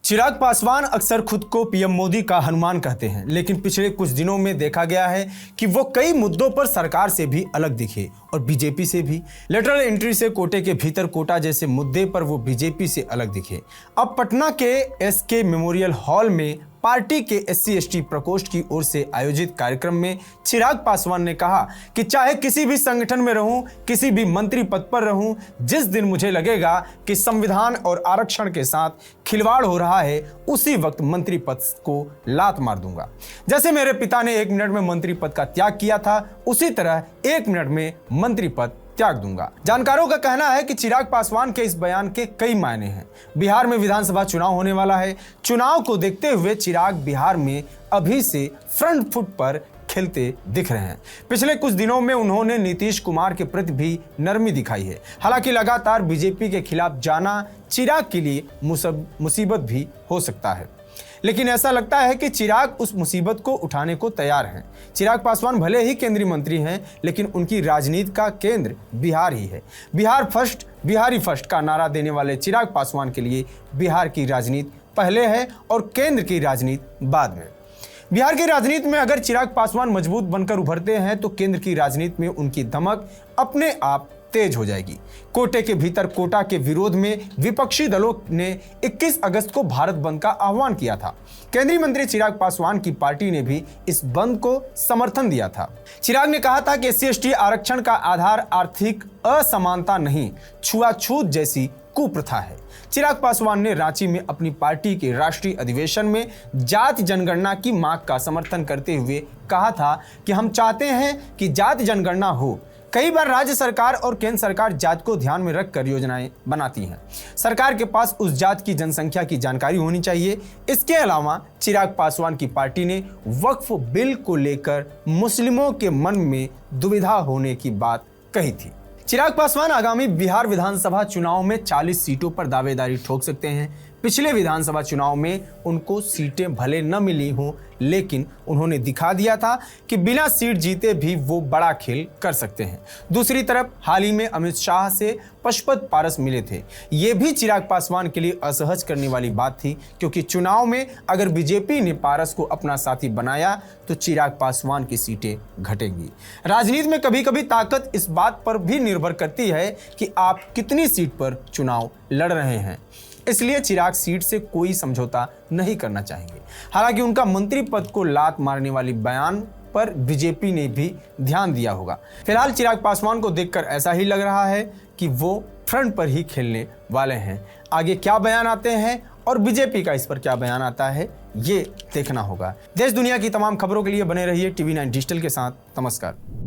चिराग पासवान अक्सर खुद को पीएम मोदी का हनुमान कहते हैं, लेकिन पिछले कुछ दिनों में देखा गया है कि वो कई मुद्दों पर सरकार से भी अलग दिखे और बीजेपी से भी। लेटरल एंट्री से कोटे के भीतर कोटा जैसे मुद्दे पर वो बीजेपी से अलग दिखे। अब पटना के एसके मेमोरियल हॉल में पार्टी के SC/ST प्रकोष्ठ की ओर से आयोजित कार्यक्रम में चिराग पासवान ने कहा कि चाहे किसी भी संगठन में रहूं, किसी भी मंत्री पद पर रहूं, जिस दिन मुझे लगेगा कि संविधान और आरक्षण के साथ खिलवाड़ हो रहा है, उसी वक्त मंत्री पद को लात मार दूंगा। जैसे मेरे पिता ने 1 मिनट में मंत्री पद का त्याग किया था, उसी तरह 1 मिनट में मंत्री पद त्याग दूंगा। जानकारों का कहना है कि चिराग पासवान के इस बयान के कई मायने हैं। बिहार में विधानसभा चुनाव होने वाला है। चुनाव को देखते हुए चिराग बिहार में अभी से फ्रंट फुट पर खेलते दिख रहे हैं। पिछले कुछ दिनों में उन्होंने नीतीश कुमार के प्रति भी नरमी दिखाई है। हालांकि लगातार बीजेपी के खिलाफ जाना चिराग के लिए मुसीबत भी हो सकता है, लेकिन ऐसा लगता है कि चिराग उस मुसीबत को उठाने को तैयार हैं। चिराग पासवान भले ही केंद्रीय मंत्री हैं, लेकिन उनकी राजनीति का केंद्र बिहार ही है। बिहार फर्स्ट, बिहारी फर्स्ट का नारा देने वाले चिराग पासवान के लिए बिहार की राजनीति पहले है और केंद्र की राजनीति बाद में। बिहार की राजनीति में अगर चिराग पासवान मजबूत बनकर उभरते हैं तो केंद्र की राजनीति में उनकी धमक अपने आप तेज हो जाएगी। कोटे के भीतर कोटा के विरोध में विपक्षी दलों ने 21 अगस्त को भारत बंद का आह्वान किया था। केंद्रीय मंत्री चिराग पासवान की पार्टी ने भी इस बंद को समर्थन दिया था। चिराग ने कहा था कि SC/ST आरक्षण का आधार आर्थिक असमानता नहीं, छुआछूत जैसी कुप्रथा है। चिराग पासवान ने रांची में अपनी पार्टी के राष्ट्रीय अधिवेशन में जाति जनगणना की मांग का समर्थन करते हुए कहा था कि हम चाहते हैं कि जाति जनगणना हो। कई बार राज्य सरकार और केंद्र सरकार जाति को ध्यान में रखकर योजनाएं बनाती हैं। सरकार के पास उस जाति की जनसंख्या की जानकारी होनी चाहिए। इसके अलावा चिराग पासवान की पार्टी ने वक्फ बिल को लेकर मुस्लिमों के मन में दुविधा होने की बात कही थी। चिराग पासवान आगामी बिहार विधानसभा चुनाव में 40 सीटों पर दावेदारी ठोक सकते हैं। पिछले विधानसभा चुनाव में उनको सीटें भले न मिली हों, लेकिन उन्होंने दिखा दिया था कि बिना सीट जीते भी वो बड़ा खेल कर सकते हैं। दूसरी तरफ हाल ही में अमित शाह से पशुपत पारस मिले थे। ये भी चिराग पासवान के लिए असहज करने वाली बात थी, क्योंकि चुनाव में अगर बीजेपी ने पारस को अपना साथी बनाया तो चिराग पासवान की सीटें घटेंगी। राजनीति में कभी कभी ताकत इस बात पर भी निर्भर करती है कि आप कितनी सीट पर चुनाव लड़ रहे हैं। इसलिए चिराग सीट से कोई समझौता नहीं करना चाहेंगे। हालांकि उनका मंत्री पद को लात मारने वाली बयान पर बीजेपी ने भी ध्यान दिया होगा। फिलहाल चिराग पासवान को देखकर ऐसा ही लग रहा है कि वो फ्रंट पर ही खेलने वाले हैं। आगे क्या बयान आते हैं और बीजेपी का इस पर क्या बयान आता है, ये देखना होगा। देश दुनिया की तमाम खबरों के लिए बने रहिए TV9 डिजिटल के साथ। नमस्कार।